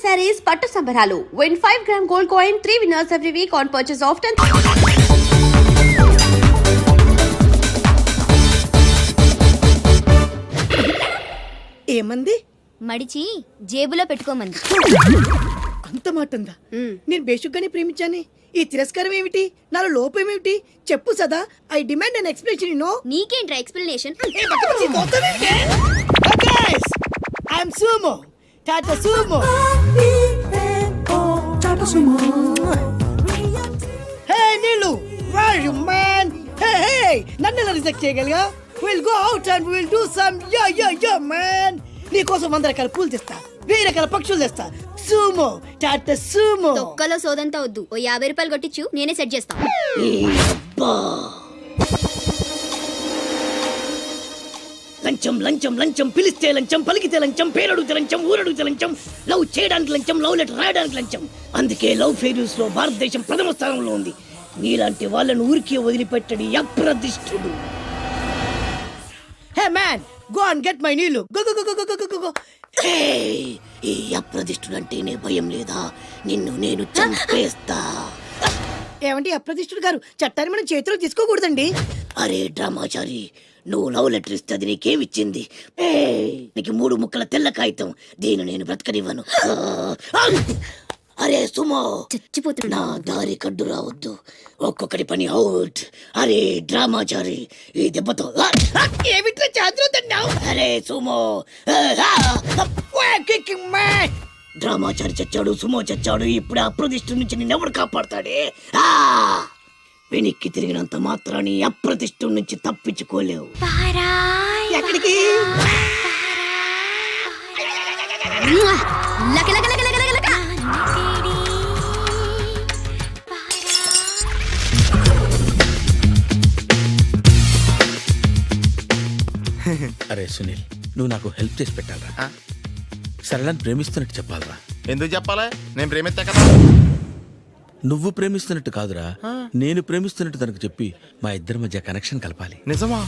sarees పట్టు సంబరాలు. Win 5-gram gold coin, 3 winners every week on purchase of 10. ఏమంది? మడిచి జేబులో పెట్టుకోమంది. అంత మాట ఉందా? నేను బేషుగ్గానే ప్రేమించానే. ఈ తిరస్కారం ఏమిటి? నాలో లోపం ఏమిటి? చెప్పు సదా. I demand an explanation. No నీకేంట్రా explanation? I'm Sumo, Tata Sumo. Hey Neelu, where are you man? Hey, నన్ను ఎలా రిజెక్ట్ చేయగలిగా? We'll go out and we'll do some yeah man. నీకోసం 100 రకాల పూలు తెస్తా, 1000 రకాల పక్షులు తెస్తా. Sumo, Tata Sumo. తొక్కలో సోదంతా వద్దు. ఓ 50 రూపాయలు కొట్టించు, నేనే సెట్ చేస్తా. లంచం లంచం లంచం, పిలిస్తే లంచం, పలికితే లంచం, పేరడుగుతే లంచం, ఊరడుగుతే లంచం, లవ్ చేయడానికి లంచం, లవ్ లెటర్ రాయడానికి లంచం. అందుకే లవ్ ఫెయిల్యూర్స్ లో భారతదేశం ప్రథమ స్థానంలో ఉంది. నీలాంటి వాళ్ళను ఊరికే వదిలిపెట్టడి అప్రదిష్టుడు. Hey man, go and get my నీళ్ళు. Go go go go go go. ఈ అప్రదిష్టుడు అంటేనే భయం లేదా? నిన్ను నేను చంపేస్తా. ఏమండి అప్రదిష్టుడు గారు, చట్టాన్ని మనం చేతిలో తీసుకోకూడదండి. అరే డ్రామాచారి, నువ్వు లవ్ లెటర్ ఇస్తే అది నీకేమిచ్చింది? నీకు 3 ముక్కల తెల్ల కాగితం. దీన్ని నేను బ్రతకనివ్వను. అరే సుమో, చచ్చిపోతున్నా. నా దారి కడ్డు రావద్దు. ఒక్కొక్కటి పని అవుట్. అరే డ్రామాచారి, ఈ దెబ్బతో ఏమిట్రా చాదురుతున్నావు? అరే సుమో, డ్రామాచారి చచ్చాడు, సుమో చచ్చాడు. ఇప్పుడు అప్రతిష్ఠ నుంచి నిన్నెవడు కాపాడతాడే? వెనక్కి తిరిగినంత మాత్రాన్ని అప్రతిష్ఠ నుంచి తప్పించుకోలేవు. ఎక్కడికి? అరే సునీల్, నువ్వు నాకు హెల్ప్ చేసి పెట్టాలరా. సరళని ప్రేమిస్తున్నట్టు చెప్పాలరా. ఎందుకు చెప్పాలా? నేను ప్రేమిస్తా కదా. నువ్వు ప్రేమిస్తున్నట్టు కాదురా, నేను ప్రేమిస్తున్నట్టు తనకు చెప్పి మా ఇద్దరి మధ్య కనెక్షన్ కలపాలి. నిజమా?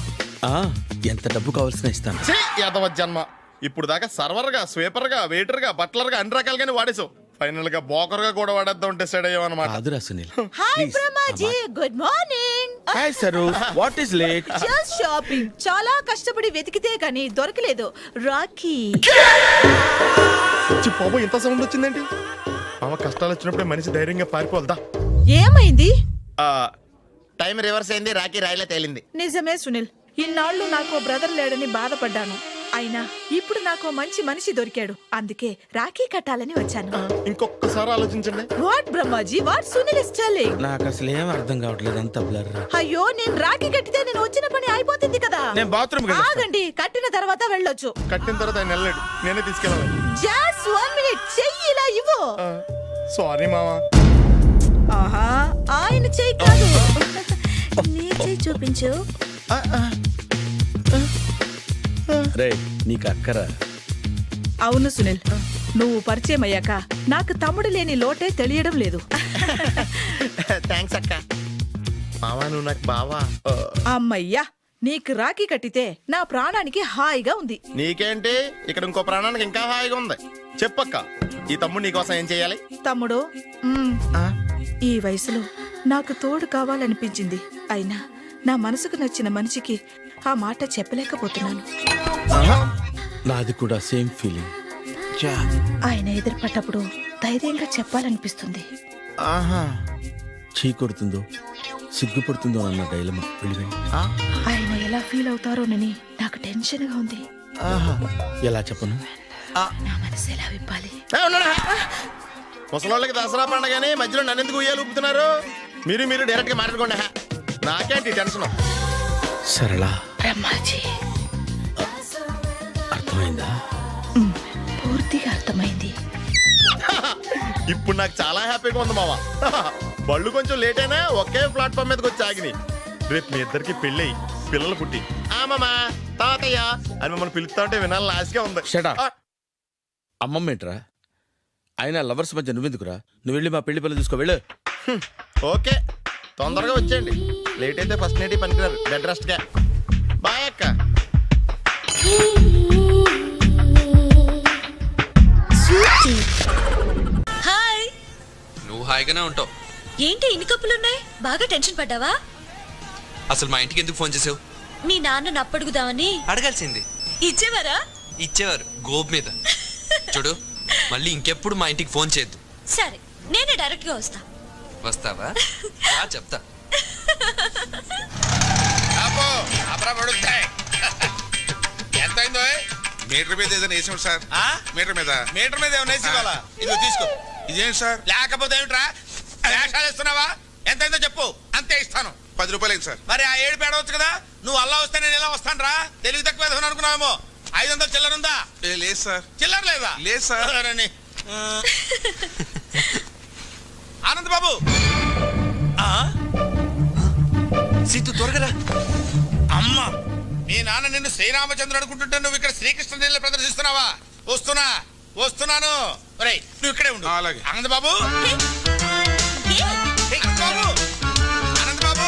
ఎంత డబ్బు కావాల్సిన ఇస్తాను. యాదవ జన్మ. ఇప్పుడు దాకా సర్వర్ గా, స్వీపర్ గా, వెయిటర్ గా, బట్లర్ గా అన్ని రకాలుగానే వాడేసావు. ఫైనల్ గా బోకర్ గా కూడా వాడేద్దాం డిసైడ్ అయ్యావన్నమాట. కాదురా Sunil. Hi Brahmaji, good morning. Hi sir, what is late? Just shopping. చాలా కష్టపడి వెతికితే కానీ దొరకలేదు. రాఖీ. బాబు ఇంత సౌండ్ వచ్చిందేంటి? మామ కష్టాలు వచ్చినప్పుడే మనిషి ధైర్యంగా పారిపోవాలదా. ఏమైంది? టైం రివర్స్ అయింది, రాఖీ రాయిలా తేలింది. నిజమే సునీల్, ఇన్నాళ్ళు నాకు బ్రదర్ లేడని బాధపడ్డాను. అయినా ఇప్పుడు నాకు మంచి మనిషి దొరికాడు. అందుకే రాఖీ కట్టాలని వచ్చాను. ఇంకొకసారి ఆలోచించండి. What Brahmaji, what Sunil is telling? నాకు అసలు ఏం అర్థం కావట్లేదు, అంత బ్లర్. అయ్యో, నేను రాఖీ కట్టితే నేను వచ్చిన పని అయిపోతుంది కదా. నేను బాత్రూమ్ ఆగండి, కట్టిన తర్వాత వెళ్ళొచ్చు. కట్టిన తర్వాత ఆయన వెళ్ళాడు, నేనే తీసుకెళ్ళాలి. జస్ట్ 1 minute, చెయ్యి ఇలా ఇవ్వు. సారీ మామా. ఆహా, ఆయన చెయ్యి కాదు, నీ చెయ్యి చూపించు. రే, నీకు అక్కరా? అవును సునీల్, నువ్వు పరిచయం అయ్యాక నాకు తమ్ముడు లేని లోటే తెలియడం లేదు. థ్యాంక్స్ అక్క. మావా, నువ్వు నాకు బావా. అమ్మయ్యా, నీకు రాఖీ కట్టితే నా ప్రాణానికి హాయిగా ఉంది. నీకేంటి, ఇక్కడ ఇంకో ప్రాణానికి ఇంకా హాయిగా ఉంది. చెప్పక్క, ఈ తమ్ముడు నీకోసం ఏం చెయ్యాలి? తమ్ముడు, ఈ వయసులో నాకు తోడు కావాలనిపించింది. అయినా నా మనసుకు నచ్చిన మనిషికి ఆ మాట చెప్పలేకపోతున్నాను. నాది కూడా సేమ్ ఫీలింగ్. ఆయన ఎదురుపడ్డప్పుడు ధైర్యంగా చెప్పాలనిపిస్తుంది. చీకొడుతుందో సిగ్గుపడుతుందో అన్న డైలమా. ఆయన ఎలా ఫీల్ అవుతారోనని నాకు టెన్షన్ గా ఉంది. ఎలా చెప్పను? నా మనసు ఎలా విప్పాలి? ముసలోళ్ళకి దసరా పండగని మధ్యలో నన్ను ఎందుకు ఉయ్యాలు ఊపుతున్నారు? మీరు డైరెక్ట్ గా మాట్లాడుకోండి. నాకేంటి టెన్షన్? సరళ, బ్రహ్మాజీ, అర్థమైందా? పూర్తిగా అర్థమైంది. ఇప్పుడు నాకు చాలా హ్యాపీగా ఉంది మావా. బళ్ళు కొంచెం లేట్ అయినా ఒకే ప్లాట్ఫామ్ మీదకి వచ్చి ఆగినాయి. రేపు మీ ఇద్దరికి పెళ్ళి పిల్లలు పుట్టి మామా తాతయ్య అని మమ్మల్ని పిలుస్తా ఉంటే వినాలని లాస్ట్గా ఉంది. అమ్మమ్మ ఏంట్రా? అయినా లవర్స్ మధ్య నువ్వెందుకురా? నువ్వు వెళ్ళి మా పెళ్లి పిల్లలు చూసుకో, వెళ్ళు. ఓకే, తొందరగా వచ్చేయండి. లేట్ అయితే ఫస్ట్ నైట్ పనికిరారు. బెడ్ రెస్ట్ గా. బాయ్ అక్క. హాయిగానే ఉంటావు. ఏంటి ఇన్ని కప్పులున్నాయి? బాగా టెన్షన్ పడ్డావా? అసలు మా ఇంటికి ఎందుకు ఫోన్ చేసావు? మీ నాన్నను అప్పడుగుదామని. అడగాల్సింది. ఇచ్చేవారా? ఇచ్చేవారు గోబ్ మీద. చూడు, మళ్ళీ ఇంకెప్పుడు మా ఇంటికి ఫోన్ చేయొద్దు. సరే, నేనే డైరెక్ట్ గా వస్తా. వస్తావా? చెప్తా. ఎంతైందో మీటర్ మీద ఏదైనా వేసాం సార్. మీటర్ మీద ఏమైనా వేసి ఇవ్వాలా? ఇదిగో తీసుకో. ఇదేంటి సార్? లేకపోతే ఏమిట్రా వేషాలు ఇస్తున్నావా? ఎంతైందో చెప్పు, అంతే ఇస్తాను. 10 రూపాయలు సార్. మరి ఆ 7 పేడవచ్చు కదా. నువ్వు అల్లా వస్తే నేను ఎలా వస్తాను రా? తెలివి తక్కువ వేసుకుని అనుకున్నావేమో. 500 చిల్లర ఉందా? లేదు సార్. చిల్లర లేదా? లేదు సార్. ఆనంద్ బాబు, సీతు త్వరగా. అమ్మా, మీ నాన్న నిన్ను శ్రీరామచంద్రుడు అనుకుంటుంటే నువ్వు ఇక్కడ శ్రీకృష్ణ నీళ్ళ ప్రదర్శిస్తున్నావా? వస్తున్నాను. ఒరేయ్, నువ్వు ఇక్కడే ఉండు. అలాగే. ఆనంద్ బాబు, ఆనంద్ బాబు.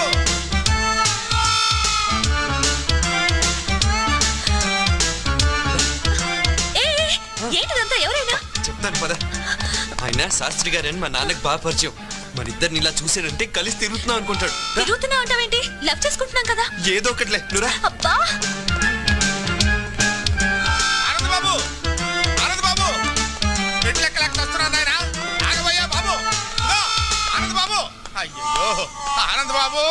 ఏంటిదంతా? ఎవరైనా చెప్తాను పద. ఆయన శాస్త్రి గారని మా నాన్నకు బాగా పరిచయం. మన ఇద్దరిని ఇలా చూసారంటే కలిసి తిరుగుతున్నాం అనుకుంటాడు. తిరుగుతున్నా అంటావేంటి? లవ్ చేసుకుంటున్నాం కదా. ఏదో ఒకటిలే, నువ్వురా. అబ్బా, ఆనంద్ బాబు, పెట్లెక్కలేక వస్తున్నాను ఆయన. ఆగబోయా బాబు. ఇదిగో, ఆనంద్ బాబు. అయ్యో, ఆనంద్ బాబు.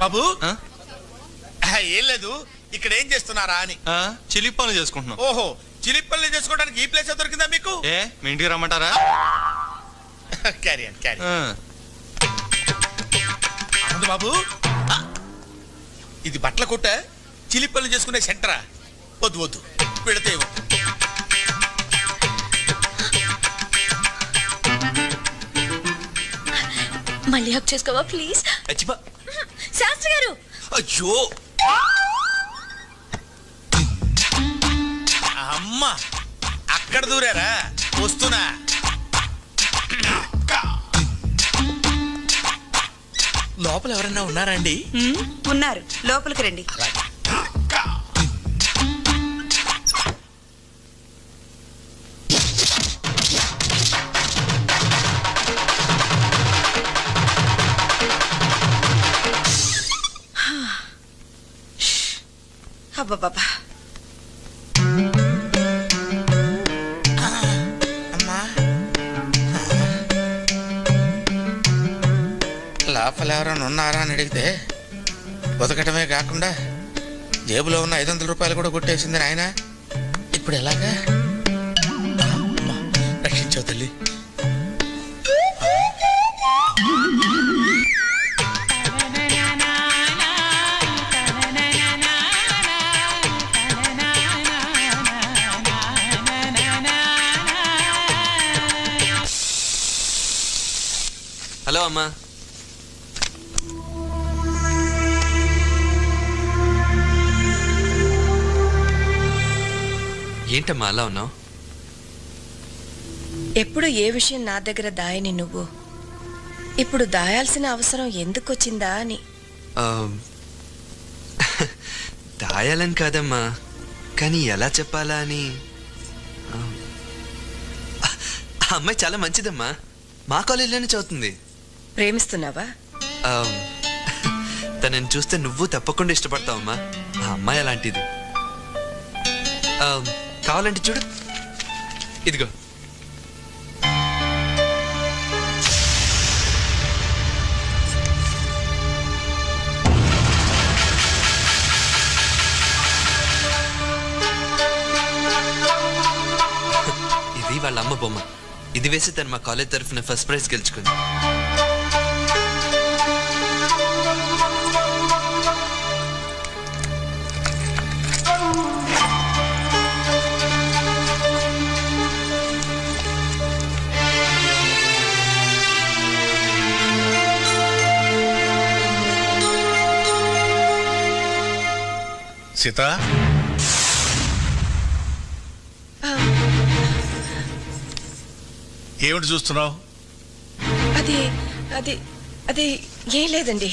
బాబు, ఏం లేదు, ఇక్కడ ఏం చేస్తున్నారా అని. చిలిపి పనులు చేసుకుంటున్నాం. ఓహో, చిలిపి పనులు చేసుకోవడానికి ఈ ప్లేస్ దొరికిందా మీకు? మీ ఇంటికి రమ్మంటారా? క్యారీ ఆనంద్ బాబు, ఇది బట్టల కొట్ట, చిలిపి పనులు చేసుకునే సెంటరా? వద్దు పెడితే మళ్ళీ హక్ చేసుకోవా ప్లీజ్? అచ్చిపా. శాస్త్రి గారు. అయ్యో అమ్మా, అక్కడ దూరారా? వస్తున్నా. లోపల ఎవరన్నా ఉన్నారా అండి? ఉన్నారు, లోపలికి రండి. అబ్బబ్బబ్బా, లోపల ఎవరైనా ఉన్నారా అని అడిగితే బతకటమే కాకుండా జేబులో ఉన్న 500 రూపాయలు కూడా కొట్టేసింది నాయన. ఇప్పుడు ఎలాగా? రక్షించావు తల్లి. హలో అమ్మా. ఏంటమ్మా అలా ఉన్నావు? ఎప్పుడు ఏ విషయం నా దగ్గర దాయని నువ్వు ఇప్పుడు దాయాల్సిన అవసరం ఎందుకు వచ్చిందా అని. దాయాలని కాదమ్మా, కానీ ఎలా చెప్పాలా అని. ఆ అమ్మాయి చాలా మంచిదమ్మా, మా కాలేజీలోనే చదువుతుంది. ప్రేమిస్తున్నావా? తనని చూస్తే నువ్వు తప్పకుండా ఇష్టపడతావమ్మా. ఆ అమ్మాయి అలాంటిది. కావాలంటే చూడు, ఇదిగో. ఇది వాళ్ళ అమ్మ బొమ్మ. ఇది వేసి తను మా కాలేజ్ తరఫున ఫస్ట్ ప్రైజ్ గెలుచుకుంది. సీత, ఏమిటి చూస్తున్నావు? అది అది అది ఏం లేదండి.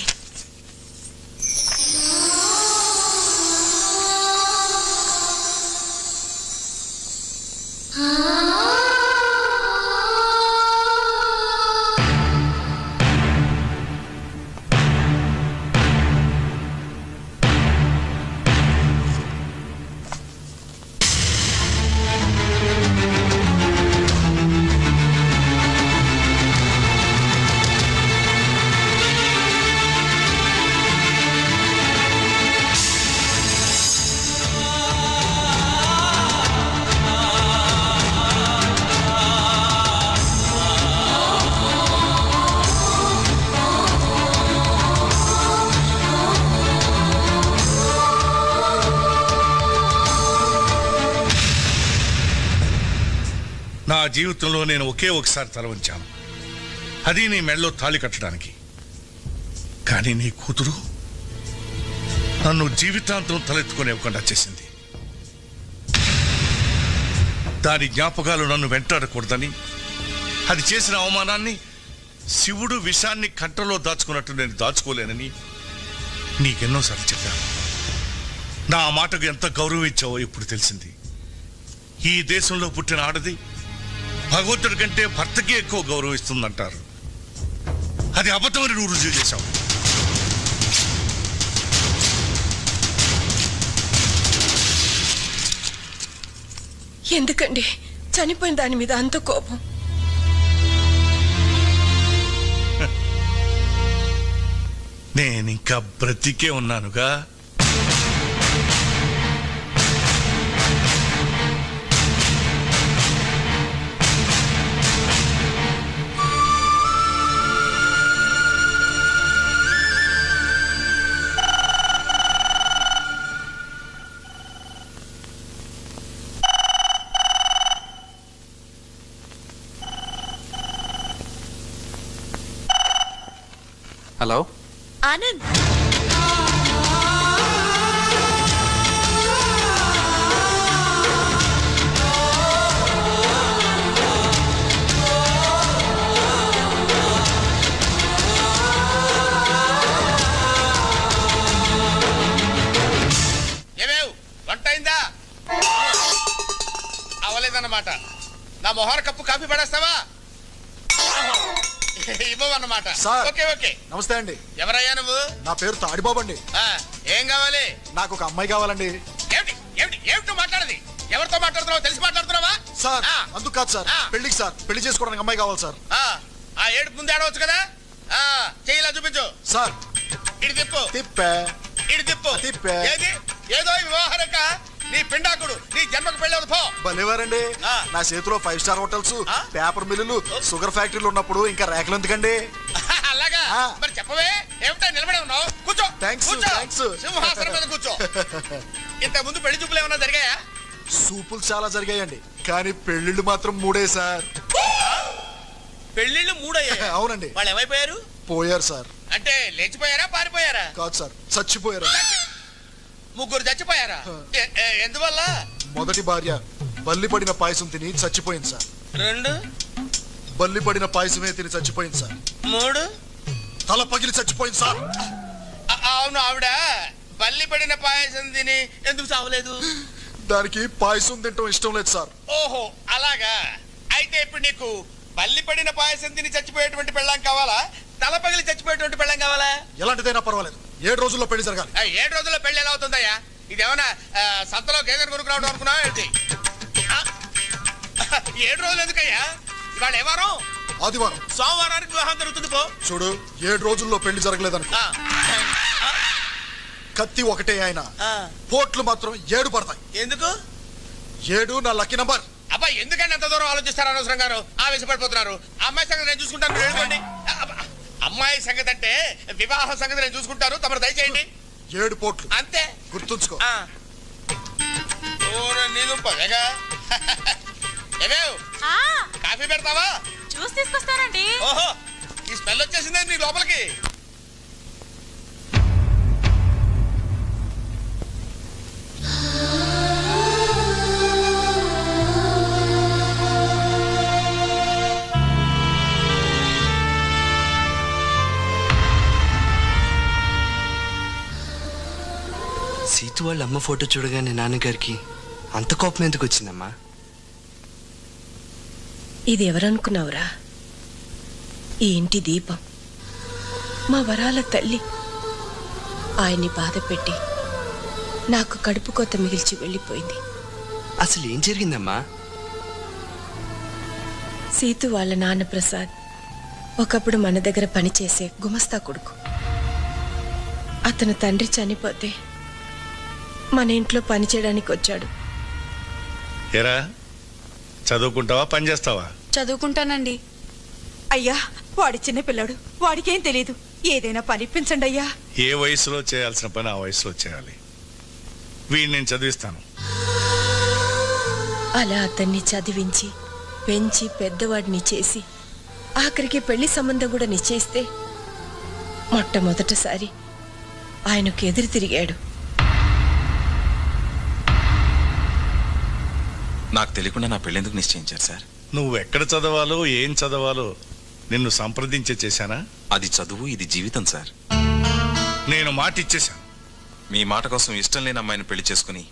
నా జీవితంలో నేను ఒకే ఒకసారి తల వంచాను, అది నీ మెడలో తాళి కట్టడానికి. కానీ నీ కూతురు నన్ను జీవితాంతం తలెత్తుకునేవ్వకుండా చేసింది. దాని జ్ఞాపకాలు నన్ను వెంటాడకూడదని, అది చేసిన అవమానాన్ని, శివుడు విషాన్ని కంటలో దాచుకున్నట్టు నేను దాచుకోలేనని నీకెన్నోసార్లు చెప్పాను. నా మాటకు ఎంత గౌరవం ఇచ్చావో ఇప్పుడు తెలిసింది. ఈ దేశంలో పుట్టిన ఆడది భగవంతుడి కంటే భర్తకి ఎక్కువ గౌరవం ఇస్తుందంటారు. అది అబద్ధమని నువ్వు రుజువు చేశావు. ఎందుకండి చనిపోయిన దాని మీద అంత కోపం? నేనింకా బ్రతికే ఉన్నానుగా. హలో ఆనంద్, ఏమేవ్ వంట అయిందా? అవలేదన్నమాట. నా మొహర కప్పు కాఫీ పడేస్తావా? ఇవ్వమన్నమాట. Okay okay. నమస్తే అండి. ఎవరయ్యా నువ్వు? నా పేరు తాడిబాబు అండి. ఏం కావాలి? నాకు ఒక అమ్మాయి కావాలండి. ఏమిటి ఏమిటి ఏమిటి మాట్లాడది? ఎవరితో మాట్లాడుతున్నావు? తెలిసి మాట్లాడుతున్నావా? సార్ అందుకు కాదు సార్, పెళ్లికి సార్, పెళ్లి చేసుకోవడానికి అమ్మాయి కావాలి సార్. ఆ ఏడుపు ముందు ఆడవచ్చు కదా. చెయ్యిలా చూపించు. సార్ ఇటు తిప్పు. తిప్పే ఇటు తిప్పు. తిప్పే. ఏది ఏదో వివాహరక నీ పిండాకుడు నీ జన్మకు పెళ్ళి పో. భలేవారండి. నా చేతిలో 5 స్టార్ హోటల్స్, పేపర్ మిల్లులు, షుగర్ ఫ్యాక్టరీలు ఉన్నప్పుడు ఇంకా రేఖలు ఎందుకండి? అలాగా మరి చెప్పవే. ఏమిటా నిలబడి ఉన్నావు? కూర్చో. థాంక్స్, కూర్చో. థాంక్స్. సింహాసనం మీద కూర్చో. ఇంతకు ముందు పెళ్లి చూపులు ఏమన్నా జరిగాయా? సూపులు చాలా జరిగాయండి, కానీ పెళ్లిళ్ళు మాత్రం 3 సార్. పెళ్లిళ్ళు 3 అయ్యాయి? అవునండి. వాళ్ళు ఏమైపోయారు? పోయారు సార్. అంటే లేచిపోయారా పారిపోయారా? కాదు సార్, చచ్చిపోయారు. 3 చచ్చిపోయారా? ఎందువల్ల? మొదటి భార్య బల్లి పడిన పాయసం తిని చచ్చిపోయింది సార్. 2 బల్లి పడిన పాయసమే తిని చచ్చిపోయింది సార్. 3 తల పగిలి చచ్చిపోయింది సార్. అవును, ఆవిడ బల్లి పడిన పాయసం తిని ఎందుకు చావలేదు? దానికి పాయసం తింటం ఇష్టం లేదు సార్. ఓహో అలాగా. అయితే ఇప్పుడు నీకు బల్లి పడిన పాయసం తిని చచ్చిపోయేటువంటి పెళ్ళాం కావాలా, తల పగిలి చచ్చిపోయేటువంటి పెళ్ళాం కావాలా? ఎలాంటిదైనా పర్వాలేదు, 7 రోజుల్లో పెళ్లి జరగాలి. 7 రోజుల్లో పెళ్లి ఎలా అవుతుందయ్యా? ఇదేమన్నా సంతలో గేదెను కొనుక్కురావడం అనుకున్నావా ఏంటి? 7 రోజులు ఎందుకయ్యా? ఇవాళ ఏ వారం? ఆదివారం. సోమవారానికి వివాహం జరుగుతుంది పో. చూడు, 7 రోజుల్లో పెళ్లి జరగలేదనుకో, కత్తి ఒకటే ఆయన, పోట్లు మాత్రం 7 పడతాయి. ఎందుకు? 7 నా లక్కీ నంబర్. అబ్బా ఎందుకంటే అంత దూరం ఆలోచిస్తారు అనవసరం గారు? ఆవేశపడిపోతున్నారు. అమ్మాయి సంగతి నేను చూసుకుంటాను, వెళ్ళండి. అమ్మాయి సంగతి అంటే వివాహ సంగతి నేను చూసుకుంటాను, తమరు దయచేయండి. 7 పోట్లు అంతే, గుర్తుంచుకో. కాఫీ పెడతావా? జ్యూస్ తీసుకొస్తానండి. ఓహో, ఈ స్మెల్ వచ్చేసిందే నీ లోపలికి. సీతు వాళ్ళ అమ్మ ఫోటో చూడగానే నాన్నగారికి అంత కోపం ఎందుకు వచ్చిందమ్మా? ఇది ఎవరనుకున్నావురా? ఈ ఇంటి దీపం, మా వరాల తల్లి. ఆయన్ని బాధ పెట్టి నాకు కడుపు కొత్త మిగిల్చి వెళ్ళిపోయింది. అసలు ఏం జరిగిందమ్మా? సీతు వాళ్ళ నాన్న ప్రసాద్ ఒకప్పుడు మన దగ్గర పనిచేసే గుమస్తా కొడుకు. అతను తండ్రి చనిపోతే మన ఇంట్లో పనిచేయడానికి వచ్చాడు. ఏరా చదువుకుంటావా పని చేస్తావా? చదువుకుంటానండి. అయ్యా వాడి చిన్నపిల్లాడు, వాడికేం తెలీదు. ఏదైనా పనిపించండి అయ్యా. ఏ వయసులో చేయాల్సిన పని ఆ వయసులో చేయాలి. వీడిని నేను చదివిస్తాను. అలా అతన్ని చదివించి పెంచి పెద్దవాడిని చేసి ఆఖరికి పెళ్లి సంబంధం కూడా నిశ్చయిస్తే మొట్టమొదటిసారి ఆయనకు ఎదురు తిరిగాడు. నాకు తెలియకుండా నా పెళ్ళెందుకు నిశ్చయించారు సార్? నువ్వు ఎక్కడ చదవాలో ఏం చదవాలో నిన్ను సంప్రదించే చేశానా? అది చదువు, ఇది జీవితం సార్. నేను మాట ఇచ్చేశాను. మీ మాట కోసం ఇష్టం లేని అమ్మాయిని పెళ్లి చేసుకుని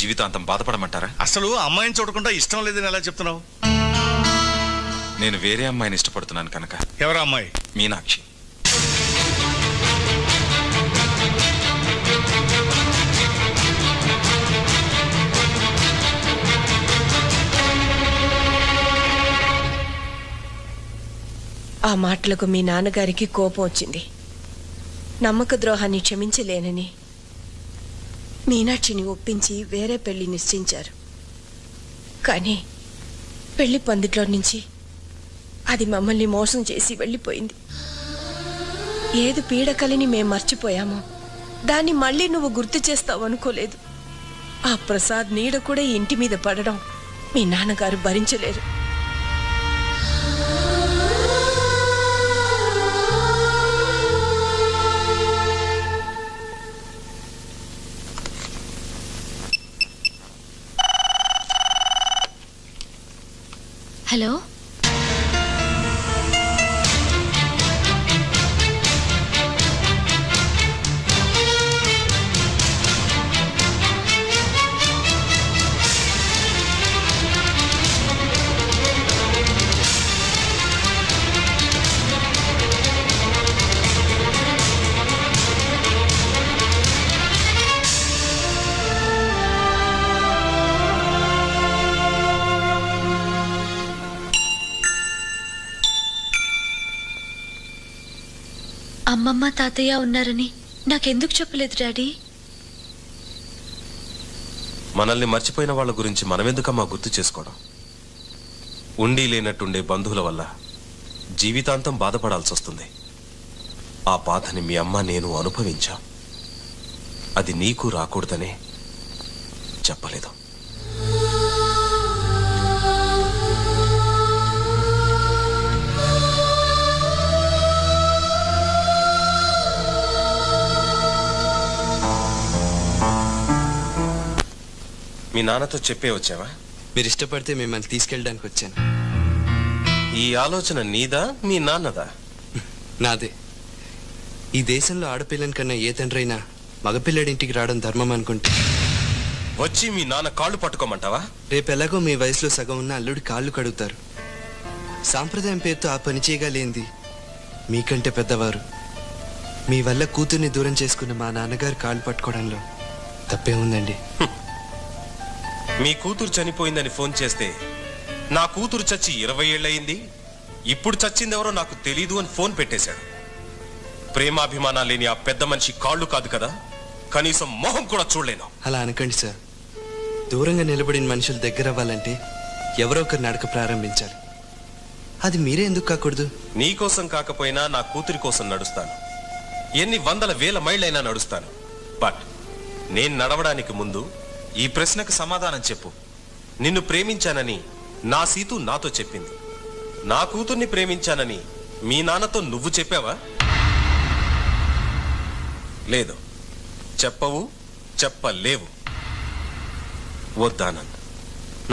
జీవితాంతం బాధపడమంటారా? అసలు అమ్మాయిని చూడకుండా ఇష్టం లేదని ఎలా చెప్తున్నావు? నేను వేరే అమ్మాయిని ఇష్టపడుతున్నాను కనుక. ఎవరా అమ్మాయి? మీనాక్షి. ఆ మాటలకు మీ నాన్నగారికి కోపం వచ్చింది. నమ్మక ద్రోహాన్ని క్షమించలేనని మీనాక్షిని ఒప్పించి వేరే పెళ్లి నిశ్చయించారు. కానీ పెళ్లి పందిట్లో నుంచి అది మమ్మల్ని మోసం చేసి వెళ్ళిపోయింది. ఏది పీడకలిని మేం మర్చిపోయామో దాన్ని మళ్ళీ నువ్వు గుర్తు చేస్తావు అనుకోలేదు. ఆ ప్రసాద్ నీడ కూడా ఈ ఇంటి మీద పడడం మీ నాన్నగారు భరించలేరు. హలో, అమ్మమ్మ తాతయ్య ఉన్నారని నాకెందుకు చెప్పలేదు డాడీ? మనల్ని మర్చిపోయిన వాళ్ళ గురించి మనమెందుకమ్మా గుర్తు చేసుకోవడం? ఉండి లేనట్టుండే బంధువుల వల్ల జీవితాంతం బాధపడాల్సి వస్తుంది. ఆ బాధని మీ అమ్మ నేను అనుభవించా. అది నీకు రాకూడదనే చెప్పలేదు. మీ నాన్నతో చెప్పే వచ్చావా? మీరు ఇష్టపడితే మిమ్మల్ని తీసుకెళ్ళడానికి వచ్చాను. ఈ ఆలోచన నీదా మీ నాన్నదా? నాదే. ఈ దేశంలో ఆడపిల్లని కన్నా ఏ తండ్రైనా మగపిల్లడింటికి రావడం ధర్మం అనుకుంటే వచ్చి మీ నాన్న కాళ్ళు పట్టుకోమంటావా? రేపు ఎలాగో మీ వయసులో సగం ఉన్న అల్లుడి కాళ్ళు కడుగుతారు. సాంప్రదాయం పేరుతో ఆ పని చేయగలేంది మీకంటే పెద్దవారు. మీ వల్ల కూతుర్ని దూరం చేసుకున్న మా నాన్నగారు కాళ్ళు పట్టుకోవడంలో తప్పే ఉందండి. మీ కూతురు చనిపోయిందని ఫోన్ చేస్తే నా కూతురు చచ్చి 20 ఏళ్ళయింది, ఇప్పుడు చచ్చిందెవరో నాకు తెలీదు అని ఫోన్ పెట్టేశాడు. ప్రేమాభిమానాలు లేని ఆ పెద్ద మనిషి కాళ్ళు కాదు కదా, కనీసం మొహం కూడా చూడలేను. అలా అనకండి సార్. దూరంగా నిలబడిన మనుషులు దగ్గర అవ్వాలంటే ఎవరో ఒకరు నడక ప్రారంభించాలి. అది మీరే ఎందుకు కాకూడదు? నీకోసం కాకపోయినా నా కూతురి కోసం నడుస్తాను. ఎన్ని వందల వేల మైళ్ళైనా నడుస్తాను. బట్ నేను నడవడానికి ముందు ఈ ప్రశ్నకు సమాధానం చెప్పు. నిన్ను ప్రేమించానని నా సీతు నాతో చెప్పింది. నా కూతుర్ని ప్రేమించానని మీ నాన్నతో నువ్వు చెప్పావా? లేదు, చెప్పవు, చెప్పలేవు. వద్దానంద్,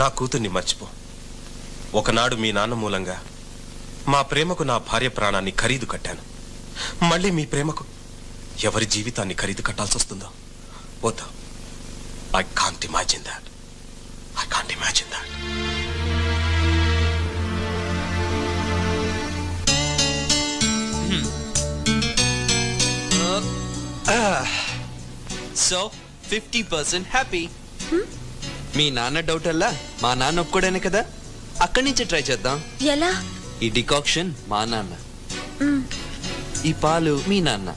నా కూతుర్ని మర్చిపో. ఒకనాడు మీ నాన్న మూలంగా మా ప్రేమకు నా భార్య ప్రాణాన్ని ఖరీదు కట్టాను. మళ్ళీ మీ ప్రేమకు ఎవరి జీవితాన్ని ఖరీదు కట్టాల్సి వస్తుందో వద్దు. I can't imagine that. I can't imagine that. So 50% happy. మీ నాన్న డౌట్ అల్లా మా నాన్న ఒప్పుకోడానే కదా, అక్కడి నుంచి ట్రై చేద్దాం. ఎలా? ఈ డికాక్షన్ మా నాన్న, ఈ పాలు మీ నాన్న.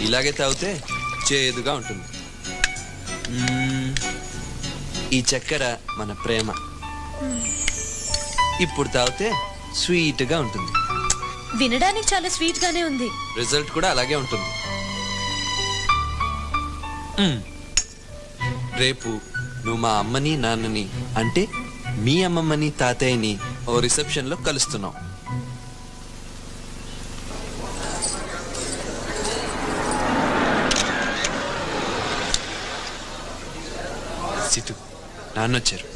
ఇలాగే తాగితే చేదుగా ఉంటుంది. ఈ చక్కెర మన ప్రేమ. ఇప్పుడు తాగితే స్వీట్గా ఉంటుంది. వినడానికి చాలా స్వీట్ గానే ఉంది. రిజల్ట్ కూడా అలాగే ఉంటుంది. రేపు నువ్వు మా అమ్మని నాన్నని అంటే మీ అమ్మమ్మని తాతయ్యని ఓ రిసెప్షన్ లో కలుస్తున్నావు. సిటు, నాన్నొచ్చారు.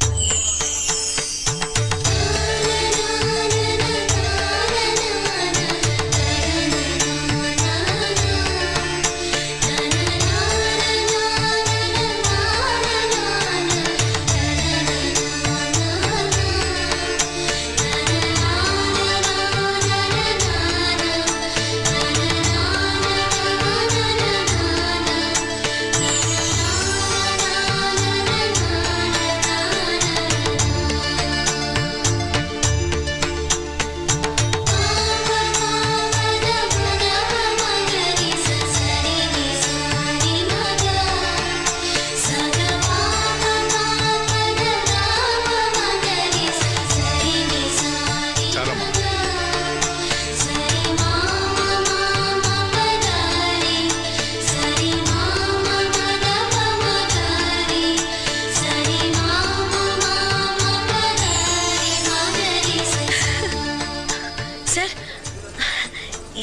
సార్,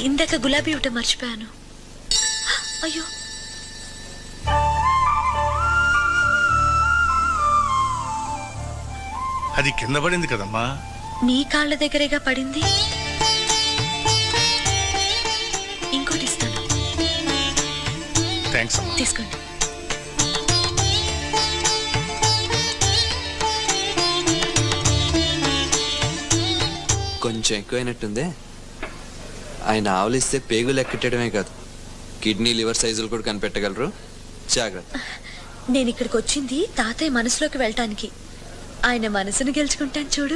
ఇందాక గులాబీ ఇవ్వటం మర్చిపోయాను. అయ్యో, అది కింద పడింది కదమ్మా. మీ కాళ్ళ దగ్గరేగా పడింది. ఇంకోటి ఇస్తాను, థ్యాంక్స్ అమ్మా. తీసుకోండి. కొంచెం ఎక్కువైనట్టుందే. ఆయన ఆవలిస్తే పేగులు ఎక్కటమే కాదు, కిడ్నీ లివర్ సైజులు కూడా కనిపెట్టగలరు. జాగ్రత్త. నేను ఇక్కడికి వచ్చింది తాతయ్య మనసులోకి వెళ్ళటానికి. ఆయన మనసును గెలుచుకుంటాను చూడు.